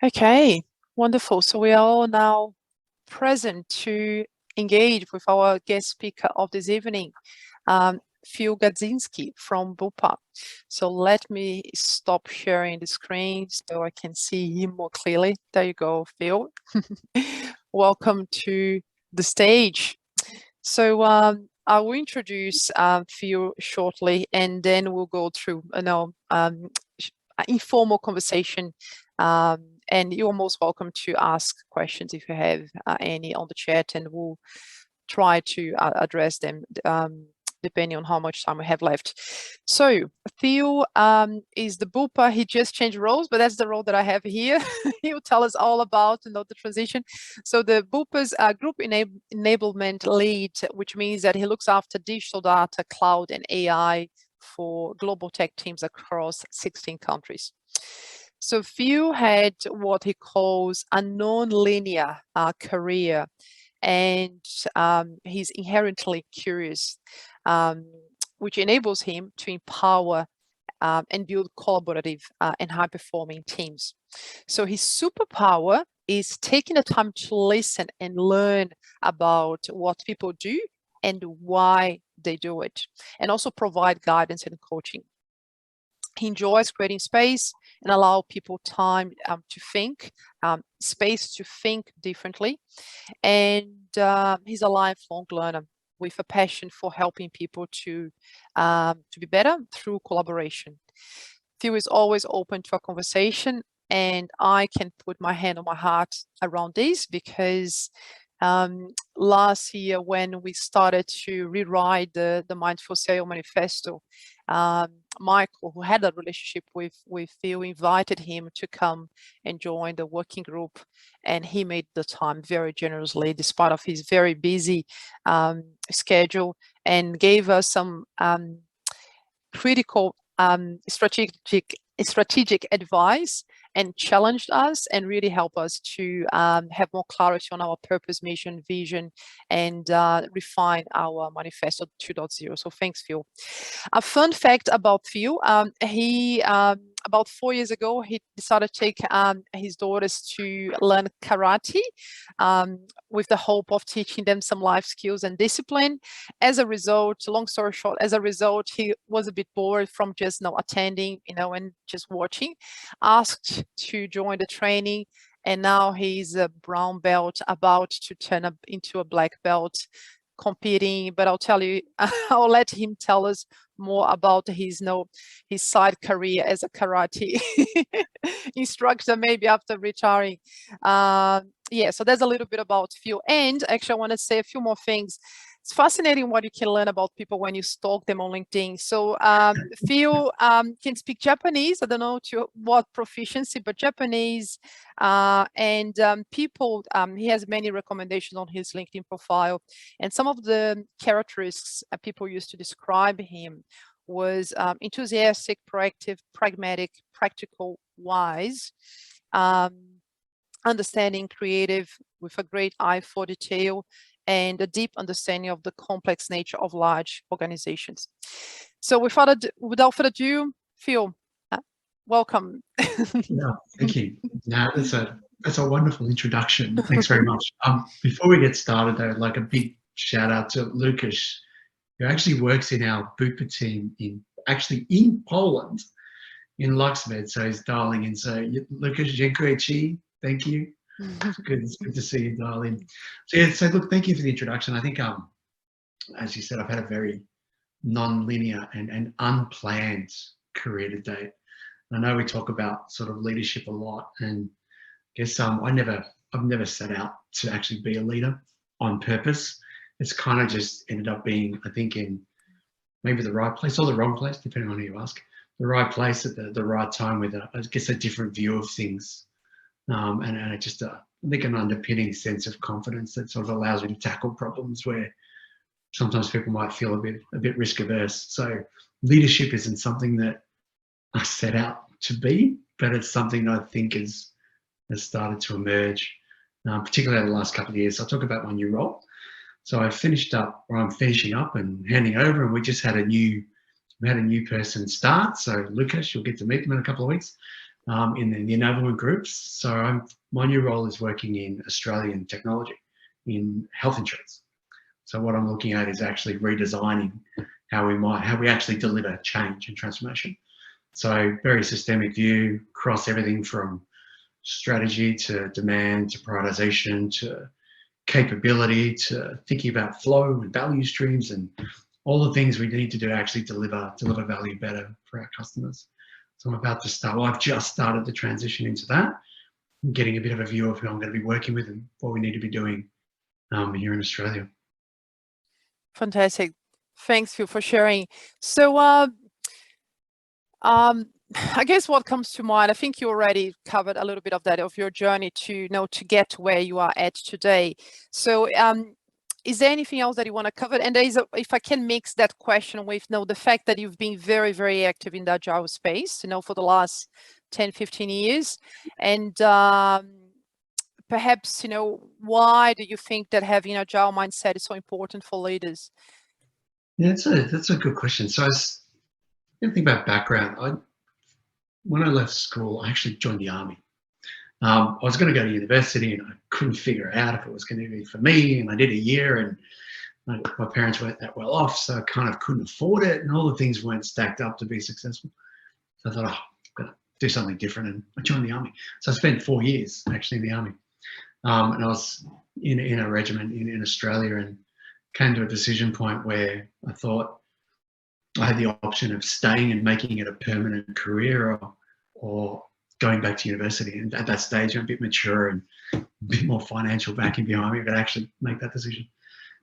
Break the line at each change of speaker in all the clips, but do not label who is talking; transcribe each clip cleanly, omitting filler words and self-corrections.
Okay, wonderful. So we are all now present to engage with our guest speaker of this evening, Phil Gadzinski from Bupa. So let me stop sharing the screen so I can see him more clearly. There you go, Phil. Welcome to the stage. So I will introduce Phil shortly, and then we'll go through informal conversation. And you're most welcome to ask questions if you have any on the chat, and we'll try to address them depending on how much time we have left. So Theo is the Bupa. He just changed roles, but that's the role that I have here. He'll tell us all about the transition. So the Bupa's group enablement lead, which means that he looks after digital data, cloud, and AI for global tech teams across 16 countries. So Phil had what he calls a non-linear career, and he's inherently curious, which enables him to empower and build collaborative and high-performing teams. So his superpower is taking the time to listen and learn about what people do and why they do it, and also provide guidance and coaching. He enjoys creating space and allow people time to think, space to think differently. And he's a lifelong learner with a passion for helping people to be better through collaboration. Phil is always open to a conversation, and I can put my hand on my heart around this because last year when we started to rewrite the Mindful CIO Manifesto, Michael, who had a relationship with Phil, invited him to come and join the working group, and he made the time very generously despite of his very busy schedule, and gave us some critical strategic advice, and challenged us and really helped us to have more clarity on our purpose, mission, vision, and refine our Manifesto 2.0. So thanks, Phil. A fun fact about Phil, he about 4 years ago, he decided to take his daughters to learn karate with the hope of teaching them some life skills and discipline. As a result, long story short, as a result, he was a bit bored from just attending, and just watching, asked to join the training, and now he's a brown belt about to turn up into a black belt, competing. But I'll tell you, I'll let him tell us more about his side career as a karate instructor, maybe after retiring. Yeah, so there's a little bit about Phil. And actually, I want to say a few more things. It's fascinating what you can learn about people when you stalk them on LinkedIn. So Phil can speak Japanese. I don't know to what proficiency, but Japanese. And people, he has many recommendations on his LinkedIn profile. And some of the characteristics people used to describe him was enthusiastic, proactive, pragmatic, practical, wise, understanding, creative, with a great eye for detail, and a deep understanding of the complex nature of large organizations. So without further ado, Phil, welcome.
No, thank you. No, that's a wonderful introduction. Thanks very much. Before we get started, though, like a big shout out to Lucas, who actually works in our Bupa team in Poland, in Luxembourg. So he's dialing in. So Lucas, dziękuję, thank you. It's good to see you dial in. So yeah, so look, thank you for the introduction. I think, as you said, I've had a very non-linear and unplanned career to date. I know we talk about sort of leadership a lot, and I guess I've never set out to actually be a leader on purpose. It's kind of just ended up being, I think, in maybe the right place or the wrong place, depending on who you ask. The right place at the right time with I guess a different view of things. And just I think an underpinning sense of confidence that sort of allows me to tackle problems where sometimes people might feel a bit risk averse. So leadership isn't something that I set out to be, but it's something that I think has started to emerge, particularly over the last couple of years. I'll talk about my new role. So I'm finishing up and handing over, and we just had a new person start. So Lucas, you'll get to meet him in a couple of weeks. in the enablement groups. So my new role is working in Australian technology, in health insurance. So what I'm looking at is actually redesigning how we actually deliver change and transformation. So very systemic view, across everything from strategy to demand to prioritization to capability to thinking about flow and value streams and all the things we need to do to actually deliver value better for our customers. So I'm about to start. Well, I've just started the transition into that. I'm getting a bit of a view of who I'm going to be working with and what we need to be doing here in Australia.
Fantastic. Thanks, Phil, for sharing. So I guess what comes to mind, I think you already covered a little bit of that, of your journey to to get to where you are at today. So is there anything else that you want to cover? And if I can mix that question with the fact that you've been very, very active in the agile space, for the last 10, 15 years. And perhaps, why do you think that having an agile mindset is so important for leaders?
Yeah, that's a good question. So think about background. When I left school, I actually joined the army. I was going to go to university and I couldn't figure out if it was going to be for me. And I did a year and my parents weren't that well off, so I kind of couldn't afford it. And all the things weren't stacked up to be successful. So I thought, I'm going to do something different. And I joined the army. So I spent 4 years actually in the army. And I was in a regiment in Australia and came to a decision point where I thought I had the option of staying and making it a permanent career or going back to university. And at that stage, I'm a bit mature and a bit more financial backing behind me. I could actually make that decision.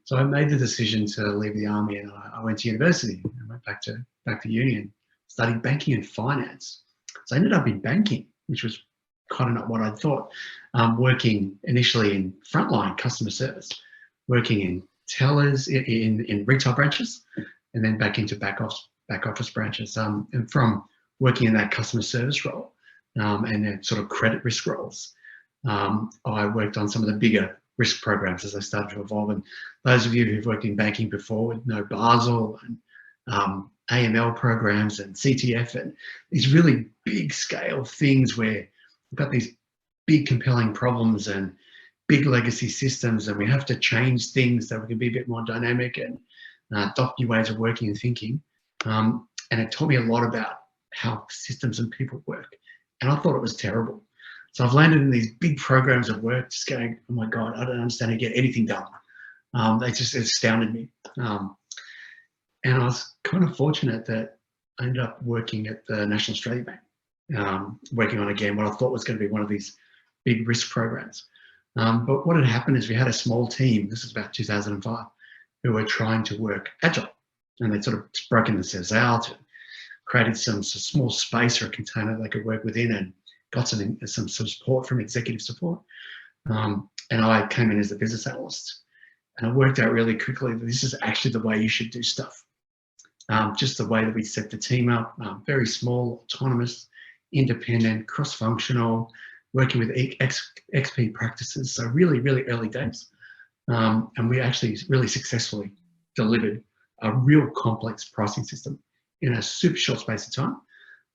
So I made the decision to leave the army and I went to university. I went back to uni and studied banking and finance. So I ended up in banking, which was kind of not what I thought. Working initially in frontline customer service, working in tellers in retail branches, and then back into back office branches. And from working in that customer service role and then sort of credit risk roles, I worked on some of the bigger risk programs as I started to evolve. And those of you who've worked in banking before would know Basel and AML programs and CTF and these really big scale things where we've got these big compelling problems and big legacy systems, and we have to change things so we can be a bit more dynamic and adopt new ways of working and thinking. And it taught me a lot about how systems and people work. And I thought it was terrible. So I've landed in these big programs of work just going, oh my God, I don't understand how to get anything done. They just astounded me. And I was kind of fortunate that I ended up working at the National Australia Bank, working on, again, what I thought was going to be one of these big risk programs. But what had happened is we had a small team, this is about 2005, who were trying to work agile. And they'd sort of broken themselves out and created some small space or a container they could work within and got some support from executive support. And I came in as a business analyst. And I worked out really quickly that this is actually the way you should do stuff. Just the way that we set the team up, very small, autonomous, independent, cross-functional, working with XP practices. So really, really early days. And we actually really successfully delivered a real complex pricing system in a super short space of time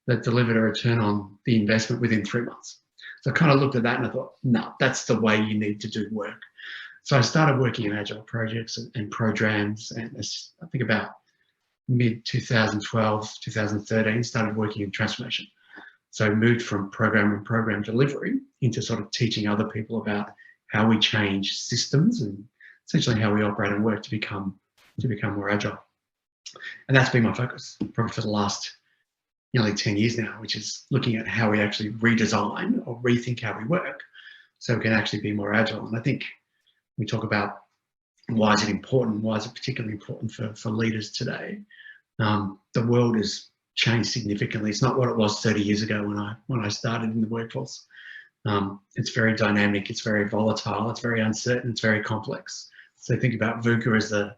that delivered a return on the investment within 3 months. So I kind of looked at that and I thought, no, that's the way you need to do work. So I started working in agile projects and programs, and I think about mid-2012, 2013, started working in transformation. So I moved from program delivery into sort of teaching other people about how we change systems and essentially how we operate and work to become more agile. And that's been my focus probably for the last nearly 10 years now, which is looking at how we actually redesign or rethink how we work so we can actually be more agile. And I think we talk about why is it important, why is it particularly important for leaders today. The world has changed significantly. It's not what it was 30 years ago when I started in the workforce. It's very dynamic, it's very volatile, it's very uncertain, it's very complex. So think about VUCA as the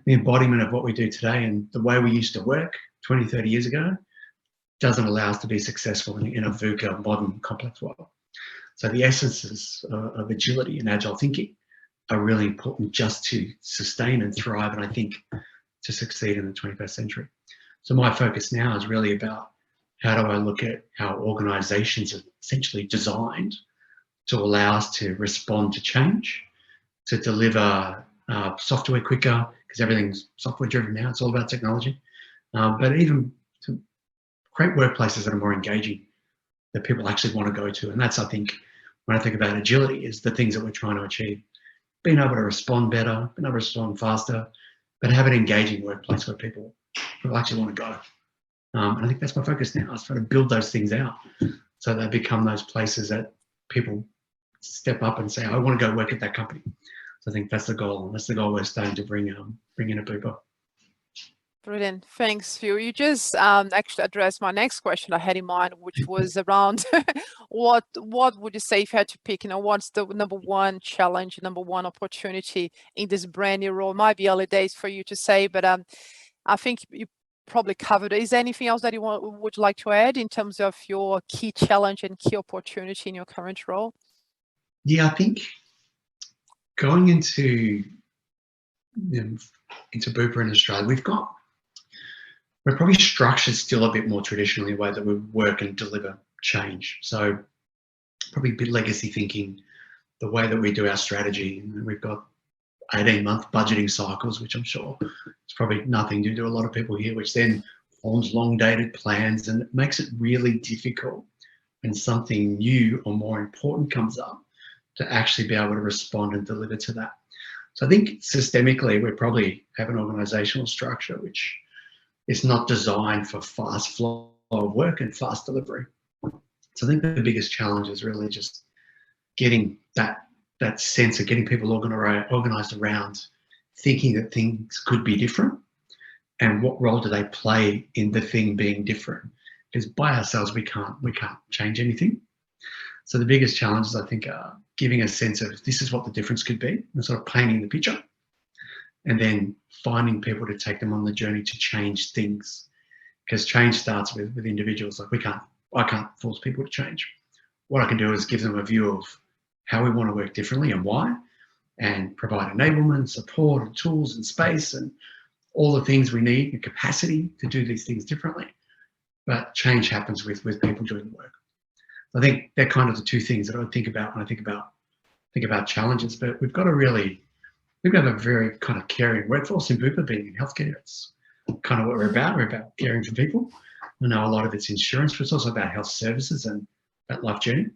embodiment of what we do today, and the way we used to work 20, 30 years ago doesn't allow us to be successful in a VUCA modern complex world. So the essences of agility and agile thinking are really important just to sustain and thrive, and I think to succeed in the 21st century. So my focus now is really about how do I look at how organizations are essentially designed to allow us to respond to change, to deliver software quicker, because everything's software driven now. It's all about technology. But even to create workplaces that are more engaging, that people actually want to go to. And that's, I think, when I think about agility, is the things that we're trying to achieve. Being able to respond better, being able to respond faster, but have an engaging workplace where people actually want to go. And I think that's my focus now. I was trying to build those things out so they become those places that people step up and say, I want to go work at that company. So I think that's the goal. And that's the goal we're starting to bring in at Bupa.
Brilliant. Thanks, Phil. You just actually addressed my next question I had in mind, which was around what would you say if you had to pick, what's the number one challenge, number one opportunity in this brand new role? Might be early days for you to say, but I think you probably covered it. Is there anything else that you would like to add in terms of your key challenge and key opportunity in your current role?
Yeah, I think going into Bupa in Australia, we're probably structured still a bit more traditionally, the way that we work and deliver change. So probably a bit legacy thinking, the way that we do our strategy. We've got 18-month budgeting cycles, which I'm sure it's probably nothing new to a lot of people here, which then forms long-dated plans, and it makes it really difficult when something new or more important comes up to actually be able to respond and deliver to that. So I think systemically, we probably have an organizational structure which is not designed for fast flow of work and fast delivery. So I think the biggest challenge is really just getting that sense of getting people organized around thinking that things could be different, and what role do they play in the thing being different? Because by ourselves, we can't change anything. So the biggest challenges, I think, are giving a sense of this is what the difference could be, and sort of painting the picture, and then finding people to take them on the journey to change things. Because change starts with individuals. Like I can't force people to change. What I can do is give them a view of how we want to work differently and why, and provide enablement, support, and tools and space and all the things we need, the capacity to do these things differently. But change happens with people doing the work. I think they're kind of the two things that I think about when I think about challenges. But we've got a very kind of caring workforce in Bupa. Being in healthcare, it's kind of what we're about. We're about caring for people. I know a lot of it's insurance, but it's also about health services and that life journey.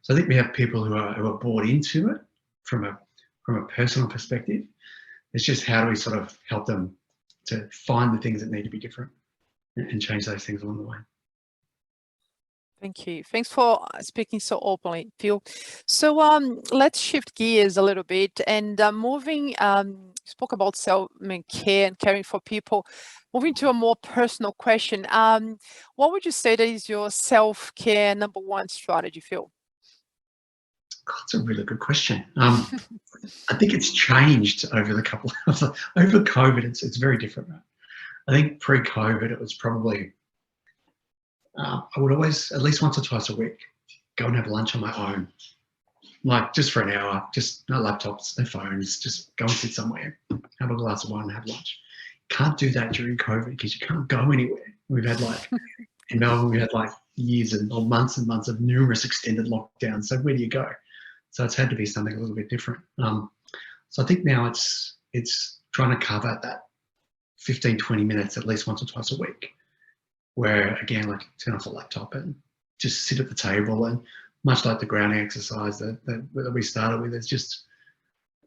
So I think we have people who are bought into it from a personal perspective. It's just how do we sort of help them to find the things that need to be different and change those things along the way.
Thank you. Thanks for speaking so openly, Phil. So let's shift gears a little bit and moving, spoke about care and caring for people. Moving to a more personal question, what would you say that is your self-care number one strategy, Phil?
That's a really good question. I think it's changed over the couple of over COVID. It's very different. Right? I think pre-COVID, it was probably I would always, at least once or twice a week, go and have lunch on my own, like just for an hour, just no laptops, no phones, just go and sit somewhere, have a glass of wine and have lunch. Can't do that during COVID because you can't go anywhere. We've had in Melbourne, we had years or months and months of numerous extended lockdowns. So where do you go? So it's had to be something a little bit different. So I think now it's trying to carve out that 15, 20 minutes at least once or twice a week, where again, turn off the laptop and just sit at the table, and much like the grounding exercise that we started with, is just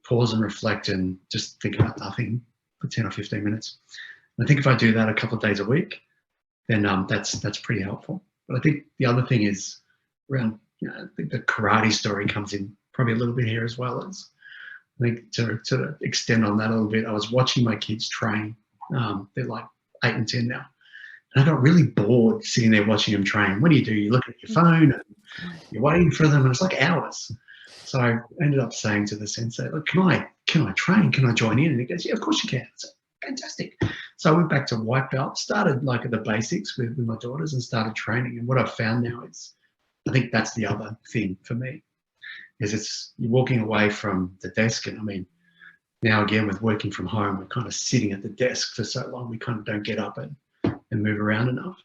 pause and reflect and just think about nothing for 10 or 15 minutes. And I think if I do that a couple of days a week, then that's pretty helpful. But I think the other thing is around, I think the karate story comes in probably a little bit here as well. As I think to extend on that a little bit, I was watching my kids train. They're 8 and 10 now. And I got really bored sitting there watching them train. What do? You look at your phone and you're waiting for them, and it's like hours. So I ended up saying to the sensei, look, can I train? Can I join in? And he goes, yeah, of course you can. I said, fantastic. So I went back to white belt, started at the basics with my daughters and started training. And what I've found now is, I think that's the other thing for me, is you're walking away from the desk. And I mean, now again, with working from home, we're kind of sitting at the desk for so long, we kind of don't get up and move around enough.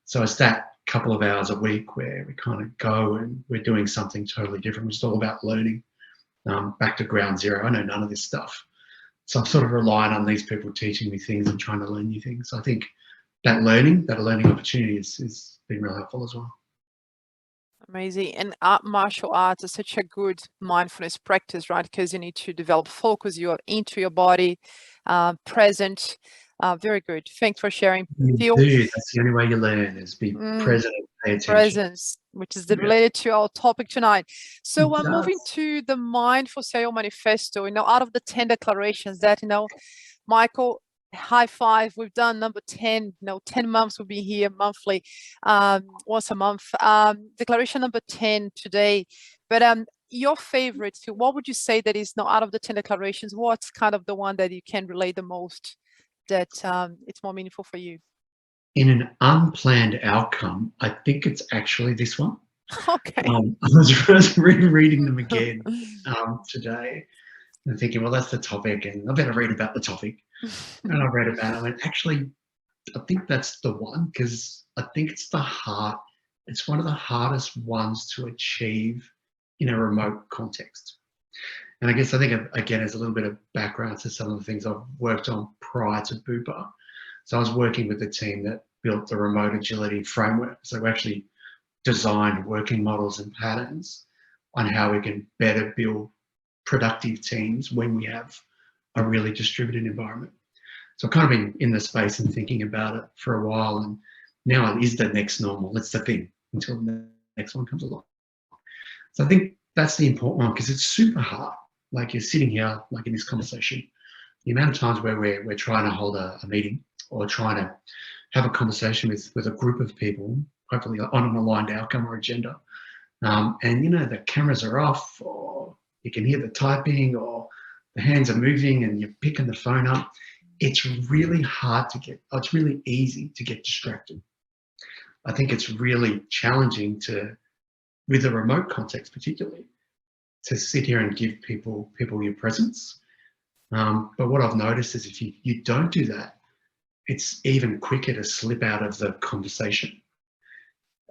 So it's that couple of hours a week where we kind of go and we're doing something totally different. It's all about learning, back to ground zero. I know none of this stuff. So I'm sort of relying on these people teaching me things and trying to learn new things. So I think that learning opportunity has been real helpful as well.
Amazing. And martial arts is such a good mindfulness practice, right? Because you need to develop focus, you are into your body, present. Very good. Thanks for sharing. Phil,
Dude, that's the only way you learn, is be present and pay attention.
presence, which is
Yeah.
related to our topic tonight. So
It
moving
does.
to the Mindful CIO Manifesto, out of the 10 declarations that, Michael, high five, we've done number 10, 10 months we'll be here monthly, once a month. Declaration number 10 today. But your favorite, Phil, what would you say that is, out of the 10 declarations, what's kind of the one that you can relate the most, that it's more meaningful for you?
In an unplanned outcome, I think it's actually this one.
Okay.
I was rereading them again today and thinking, well, that's the topic, and I better read about the topic. And I read about it. I went, actually, I think that's the one, because I think it's it's one of the hardest ones to achieve in a remote context. And I guess I think, again, as a little bit of background to some of the things I've worked on prior to Bupa. So I was working with the team that built the remote agility framework. So we actually designed working models and patterns on how we can better build productive teams when we have a really distributed environment. So I've kind of been in the space and thinking about it for a while, and now it is the next normal. It's the thing until the next one comes along. So I think that's the important one, because it's super hard. Like, you're sitting here, like in this conversation, the amount of times where we're trying to hold a meeting or trying to have a conversation with a group of people, hopefully on an aligned outcome or agenda, and the cameras are off, or you can hear the typing, or the hands are moving and you're picking the phone up. It's really hard to it's really easy to get distracted. I think it's really challenging with a remote context particularly, to sit here and give people your presence. But what I've noticed is, if you don't do that, it's even quicker to slip out of the conversation,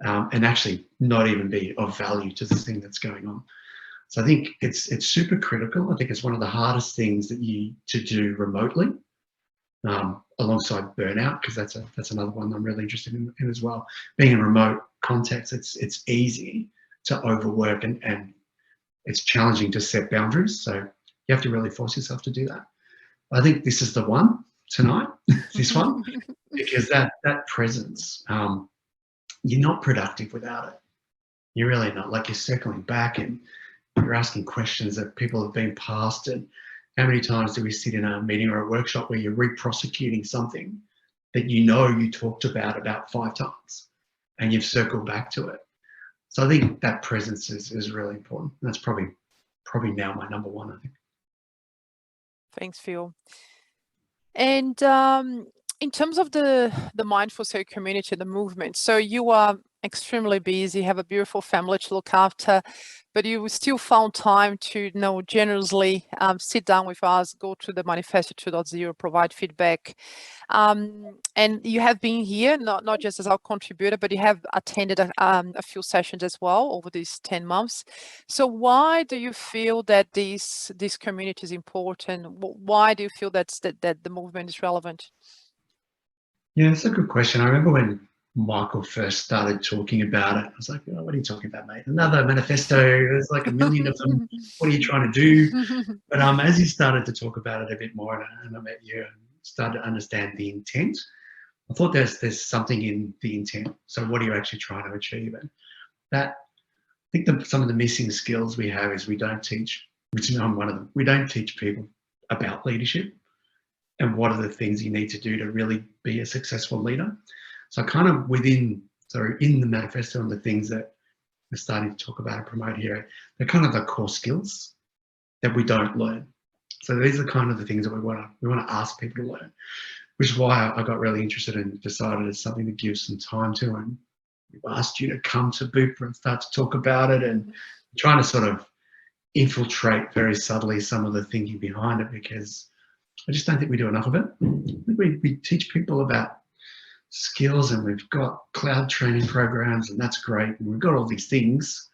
and actually not even be of value to the thing that's going on. So I think it's super critical. I think it's one of the hardest things to do remotely, alongside burnout, because that's another one I'm really interested in as well. Being in remote context, it's easy to overwork, and it's challenging to set boundaries. So you have to really force yourself to do that. I think this is the one tonight, this one, because that presence, you're not productive without it. You're really not. Like, you're circling back and you're asking questions that people have been past. And how many times do we sit in a meeting or a workshop where you're re-prosecuting something that you talked about 5 times, and you've circled back to it? So I think that presence is really important. That's probably now my number one, I think.
Thanks, Phil. And in terms of the Mindful CIO community, the movement, so you are extremely busy, have a beautiful family to look after, but you still found time to generously sit down with us, go to the Manifesto 2.0, provide feedback. And you have been here, not just as our contributor, but you have attended a few sessions as well over these 10 months. So why do you feel that this community is important? Why do you feel that the movement is relevant?
Yeah, that's a good question. I remember when Michael first started talking about it, I was like, oh, what are you talking about, mate? Another manifesto? There's like a million of them. What are you trying to do? But as he started to talk about it a bit more, and I met you and started to understand the intent, I thought there's something in the intent. So what are you actually trying to achieve? And that, I think some of the missing skills we have is we don't teach, which I'm one of them, we don't teach people about leadership and what are the things you need to do to really be a successful leader. So kind of in the manifesto and the things that we're starting to talk about and promote here, they're kind of the core skills that we don't learn. So these are kind of the things that we want to ask people to learn, which is why I got really interested and decided it's something to give some time to. And we've asked you to come to Bupa and start to talk about it, and trying to sort of infiltrate very subtly some of the thinking behind it, because I just don't think we do enough of it. I think we teach people about skills and we've got cloud training programs, and that's great. And we've got all these things,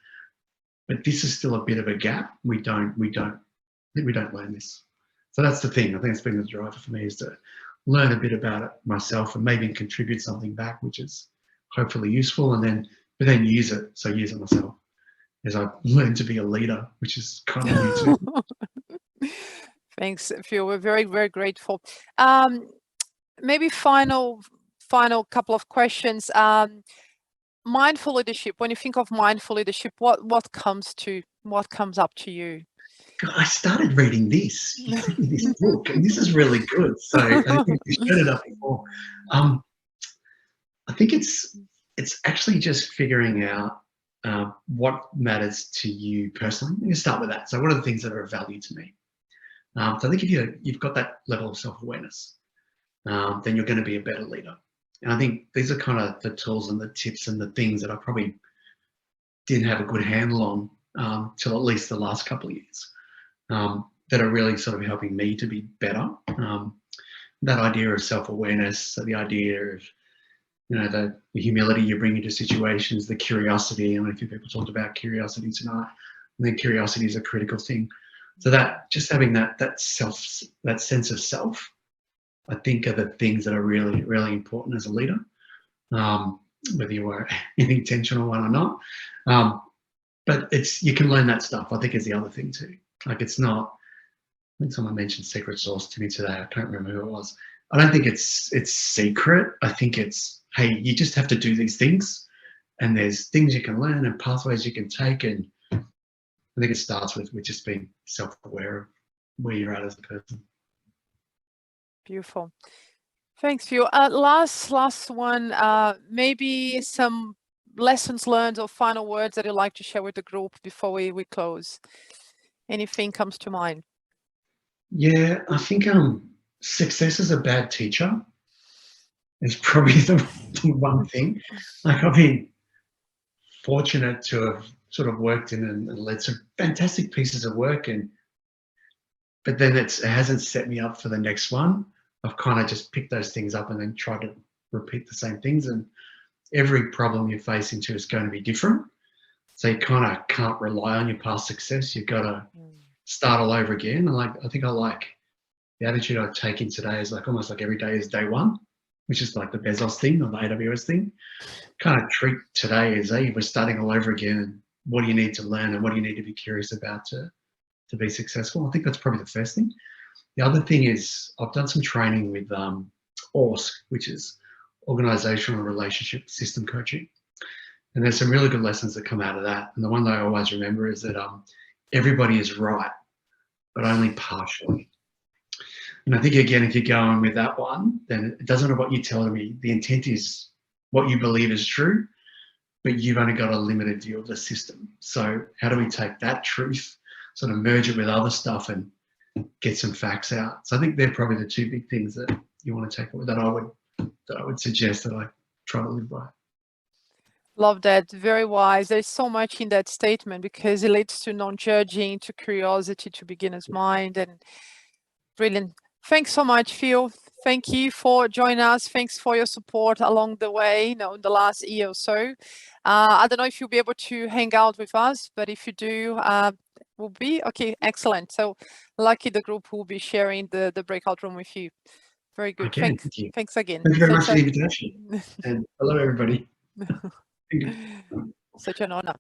but this is still a bit of a gap. We don't learn this. So that's the thing. I think it's been the driver for me, is to learn a bit about it myself and maybe contribute something back, which is hopefully useful, and then use it. So use it myself as I learn to be a leader, which is kind of new too.
Thanks, Phil. We're very, very grateful. Maybe final couple of questions. Mindful leadership. When you think of mindful leadership, what comes up to you?
God, I started reading this. You sent me this book, and this is really good. So I think you showed it up before. I think it's actually just figuring out what matters to you personally. I'm going to start with that. So what are the things that are of value to me? So I think if you've got that level of self-awareness, then you're going to be a better leader. And I think these are kind of the tools and the tips and the things that I probably didn't have a good handle on till at least the last couple of years, that are really sort of helping me to be better. That idea of self-awareness, so the idea of, you know, the humility you bring into situations, the curiosity. I know a few people talked about curiosity tonight. I think curiosity is a critical thing. So that just having that sense of self, I think, are the things that are really, really important as a leader, whether you are an intentional one or not. But you can learn that stuff, I think, is the other thing too. Like, it's not, I think someone mentioned secret sauce to me today. I can't remember who it was. I don't think it's secret. I think it's, hey, you just have to do these things, and there's things you can learn and pathways you can take. And I think it starts with just being self-aware of where you're at as a person.
Beautiful. Thanks, Phil. Last one, maybe some lessons learned or final words that you'd like to share with the group before we close. Anything comes to mind?
Yeah, I think success is a bad teacher is probably the one thing. Like, I've been fortunate to have sort of worked in and led some fantastic pieces of work, but then it hasn't set me up for the next one. I've kind of just picked those things up and then tried to repeat the same things, and every problem you face into is going to be different. So you kind of can't rely on your past success. You've got to start all over again. And I think I like the attitude I've taken today is like almost like every day is day one, which is like the Bezos thing or the AWS thing. Kind of treat today as, hey, we're starting all over again, and what do you need to learn and what do you need to be curious about to be successful? I think that's probably the first thing. The other thing is I've done some training with ORSC, which is Organizational Relationship System Coaching. And there's some really good lessons that come out of that. And the one that I always remember is that everybody is right, but only partially. And I think, again, if you're going with that one, then it doesn't matter what you tell me. The intent is what you believe is true, but you've only got a limited view of the system. So how do we take that truth, sort of merge it with other stuff and get some facts out? So I think they're probably the two big things that you want to take away, that I would suggest that I try to live by.
Love that. Very wise. There's so much in that statement, because it leads to non-judging, to curiosity, to beginner's mind, and brilliant. Thanks so much, Phil. Thank you for joining us. Thanks for your support along the way, in the last year or so. I don't know if you'll be able to hang out with us, but if you do, we'll be okay. Excellent. So lucky the group will be sharing the breakout room with you. Very good.
Okay,
Thanks.
thank you.
Thanks again.
Thank you very much for the invitation. And hello, everybody.
Such an honor.